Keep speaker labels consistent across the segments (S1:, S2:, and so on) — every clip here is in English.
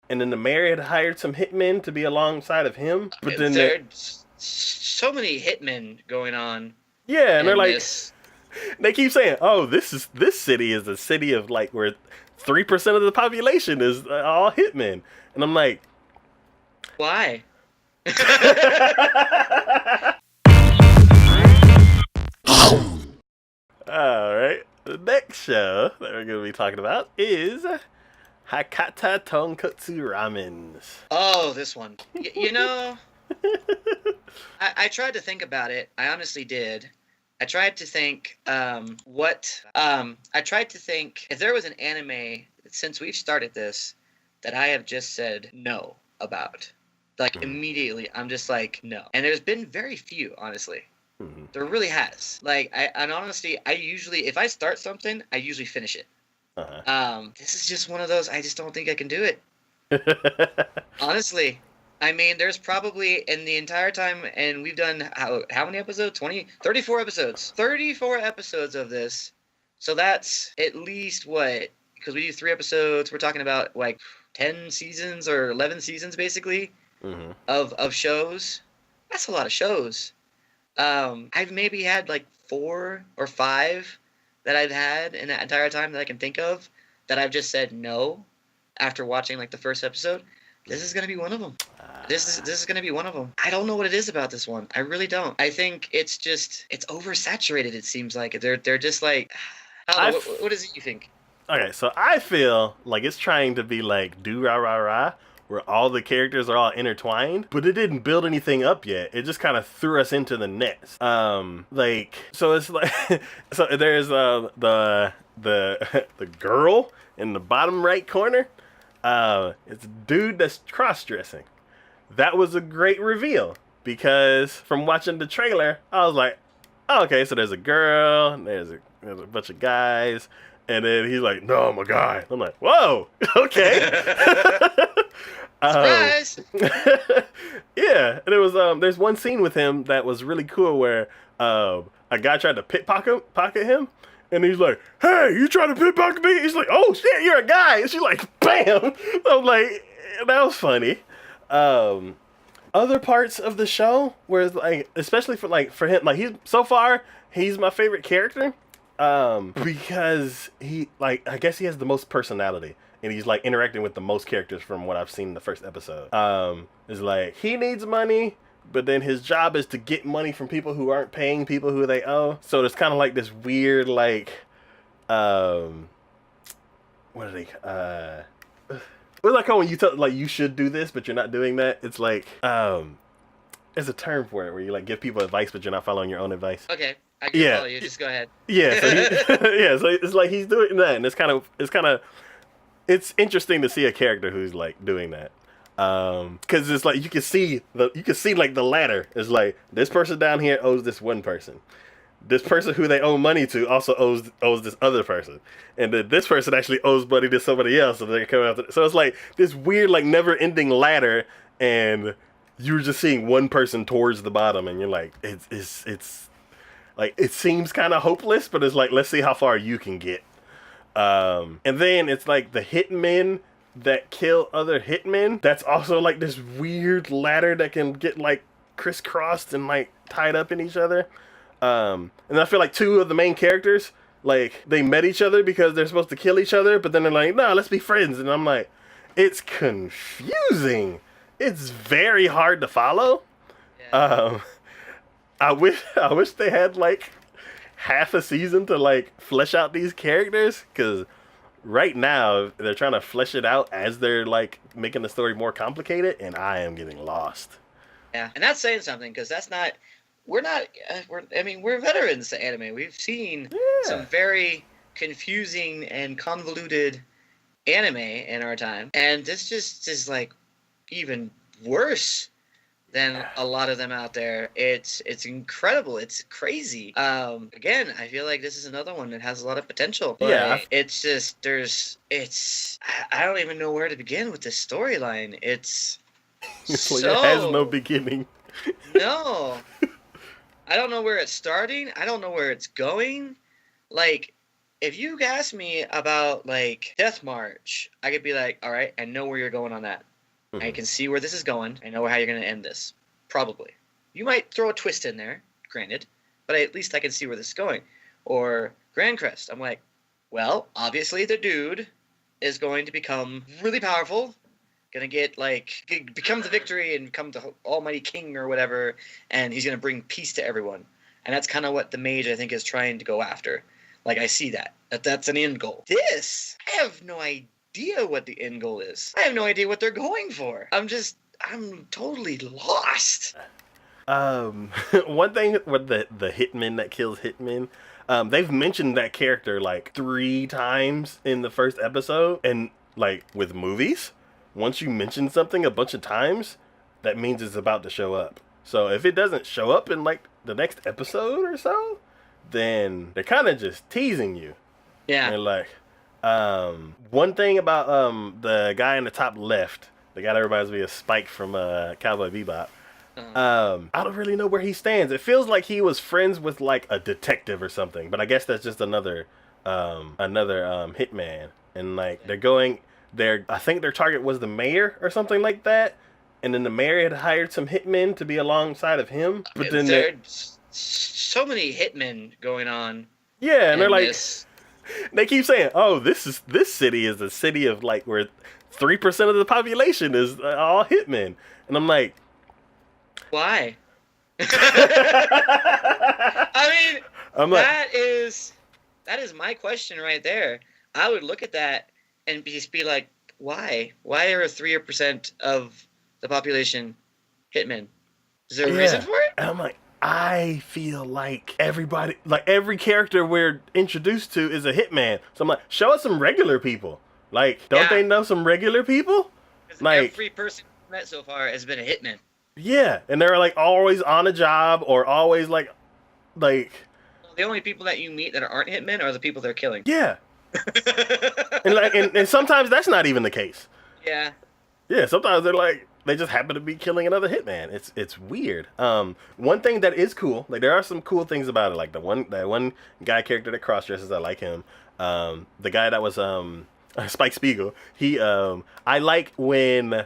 S1: and then the mayor had hired some hitmen to be alongside of him. But then
S2: There's so many hitmen going on
S1: yeah, and they're
S2: in
S1: like,
S2: this.
S1: they keep saying, "Oh, this city is a city of like where 3% of the population is all hitmen," and I'm like,
S2: Why?
S1: all right. The next show that we're gonna be talking about is Hakata Tonkotsu Ramens.
S2: Oh, this one. You know, I tried to think about it. I honestly did. I tried to think I tried to think if there was an anime since we've started this that I have just said no about. Like
S1: Mhm.
S2: immediately, I'm just like no. And there's been very few, honestly.
S1: Mhm.
S2: There really has. Like and honestly, I usually if I start something, I usually finish it.
S1: Uh-huh.
S2: This is just one of those. I just don't think I can do it. Honestly, I mean, there's probably in the entire time, and we've done how many episodes? 20, 34 episodes. 34 episodes of this. So that's at least what? Because we do 3 episodes, we're talking about like 10 seasons or 11 seasons basically
S1: Mhm.
S2: of shows. That's a lot of shows. I've maybe had like 4 or 5 that I've had in that entire time that I can think of that I've just said no after watching like the first episode. This is gonna be one of them. This is gonna be one of them. I don't know what it is about this one. I really don't. I think it's oversaturated. It seems like they're just like. I don't know.
S1: I
S2: What is it you think?
S1: Okay, so I feel like it's trying to be like do rah rah rah, where all the characters are all intertwined, but it didn't build anything up yet. It just kind of threw us into the nets. Like so it's like so there's the the girl in the bottom right corner. It's a dude that's cross dressing. That was a great reveal because from watching the trailer, I was like, oh, okay, so there's a girl, and there's a bunch of guys, and then he's like, no, I'm a guy. I'm like, whoa, okay. um,
S2: Surprise!
S1: yeah, and it was there's one scene with him that was really cool where a guy tried to pocket him. And he's like, "Hey, you trying to pickpocket me?" He's like, "Oh shit, you're a guy." And she's like, "Bam!" I'm like, that was funny. Um, Other parts of the show, where like, especially for him, like he's so far, he's my favorite character. Because he like I guess he has the most personality, and he's like interacting with the most characters from what I've seen in the first episode. Is like he needs money, but then his job is to get money from people who aren't paying people who they owe. So it's kind of like this weird like, um, what are they? It's like how when you tell like you should do this, but you're not doing that. It's like there's a term for it where you like give people advice, but you're not following your own advice.
S2: Okay, I can
S1: Yeah,
S2: follow you. Just go ahead.
S1: yeah. So yeah, so it's like he's doing that, and it's interesting to see a character who's like doing that. Because it's like you can see like the ladder is like this person down here owes this one person. This person who they owe money to also owes this other person, and then this person actually owes money to somebody else, so they're coming after. So it's like this weird, like never ending ladder, and you're just seeing one person towards the bottom, and you're like, it's like it seems kind of hopeless, but it's like let's see how far you can get. And then it's like the hitmen that kill other hitmen. That's also like this weird ladder that can get like crisscrossed and like tied up in each other. And I feel like two of the main characters, like they met each other because they're supposed to kill each other, but then they're like, no, let's be friends. And I'm like, it's confusing. It's very hard to follow.
S2: Yeah.
S1: Um, I wish they had like half a season to like flesh out these characters because right now they're trying to flesh it out as they're like making the story more complicated, and I am getting lost.
S2: Yeah, and that's saying something because that's not. We're not. I mean, we're veterans to anime. We've seen
S1: Yeah.
S2: some very confusing and convoluted anime in our time, and this just is like even worse than a lot of them out there. It's incredible. It's crazy. Again, I feel like this is another one that has a lot of potential. But
S1: Yeah.
S2: it's just I don't even know where to begin with this storyline. It's
S1: It's like it has no
S2: so
S1: beginning.
S2: no. I don't know where it's starting. I don't know where it's going. Like if you ask me about like Death March, I could be like, all right, I know where you're going on that. I
S1: Mhm.
S2: can see where this is going. I know how you're going to end this. Probably. You might throw a twist in there, granted, but at least I can see where this is going. Or Grand Crest. I'm like, well, obviously the dude is going to become really powerful, gonna get like become the victory and become the almighty king or whatever, and he's gonna bring peace to everyone. And that's kind of what the mage I think is trying to go after. Like I see that's an end goal. This I have no idea what the end goal is. I have no idea what they're going for. I'm totally lost.
S1: One thing with the hitman that kills hitmen, they've mentioned that character like 3 times in the first episode, and like with movies, once you mention something a bunch of times, that means it's about to show up. So if it doesn't show up in like the next episode or so, then they're kind of just teasing you.
S2: Yeah.
S1: And like, one thing about the guy in the top left, the guy that reminds me of Spike from Cowboy Bebop. I don't really know where he stands. It feels like he was friends with like a detective or something, but I guess that's just another hitman. And like I think their target was the mayor or something like that. And then the mayor had hired some hitmen to be alongside of him. But then
S2: there's so many hitmen going on.
S1: Yeah, and they're like,
S2: this.
S1: They keep saying, "Oh, this city is a city of like where 3% of the population is all hitmen," and I'm like,
S2: why? I mean, that is my question right there. I would look at that and just be like, why? Why are 3% of the population hitmen? Is there a reason for it?
S1: And I'm like, I feel like every character we're introduced to is a hitman. So I'm like, show us some regular people. Like, don't they know some regular people?
S2: Like, every person I've met so far has been a hitman.
S1: Yeah, and they're like always on a job or always like. The
S2: only people that you meet that aren't hitmen are the people they're killing.
S1: Yeah. and sometimes that's not even the case.
S2: Yeah.
S1: Yeah, sometimes they just happen to be killing another hitman. It's weird. One thing that is cool, like there are some cool things about it. Like that one guy character that cross dresses, I like him. The guy that was Spike Spiegel. I like when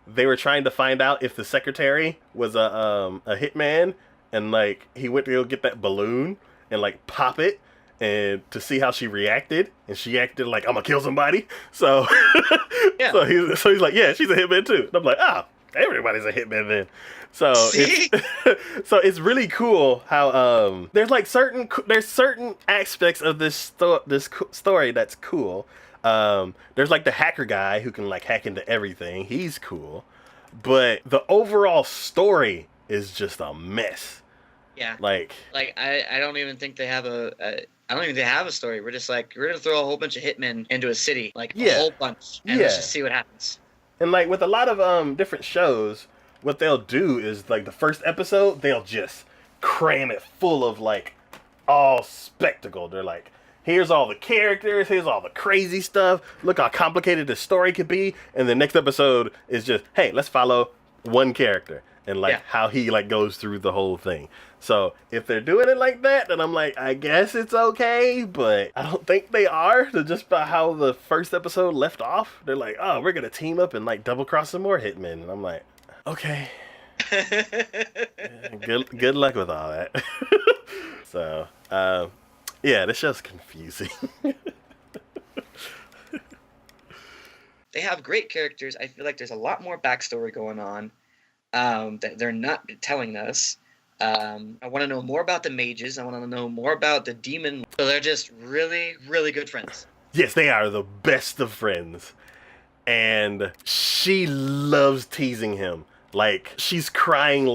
S1: they were trying to find out if the secretary was a hitman, and like he went to go get that balloon and like pop it. And to see how she reacted, and she acted like I'm gonna kill somebody. So,
S2: yeah.
S1: so he's like, yeah, she's a hitman too. And I'm like, everybody's a hitman then. So it's really cool how there's certain aspects of this story that's cool. There's like the hacker guy who can like hack into everything. He's cool, but the overall story is just a mess.
S2: Yeah.
S1: Like
S2: I don't even think they have I don't even think they have a story. We're just like, we're going to throw a whole bunch of hitmen into a city. Like, a whole bunch. And let's just see what happens.
S1: And, like, with a lot of different shows, what they'll do is, like, the first episode, they'll just cram it full of, like, all spectacle. They're like, here's all the characters, here's all the crazy stuff. Look how complicated the story could be. And the next episode is just, hey, let's follow one character. And, like, how he, like, goes through the whole thing. So, if they're doing it like that, then I'm like, I guess it's okay, but I don't think they are. Just by how the first episode left off, they're like, oh, we're going to team up and, like, double-cross some more hitmen. And I'm like, okay. Good luck with all that. So, yeah, this show's confusing.
S2: They have great characters. I feel like there's a lot more backstory going on that they're not telling us. I want to know more about the mages. I want to know more about the demon. So they're just really, really good friends.
S1: Yes, they are the best of friends. And she loves teasing him. Like, she's crying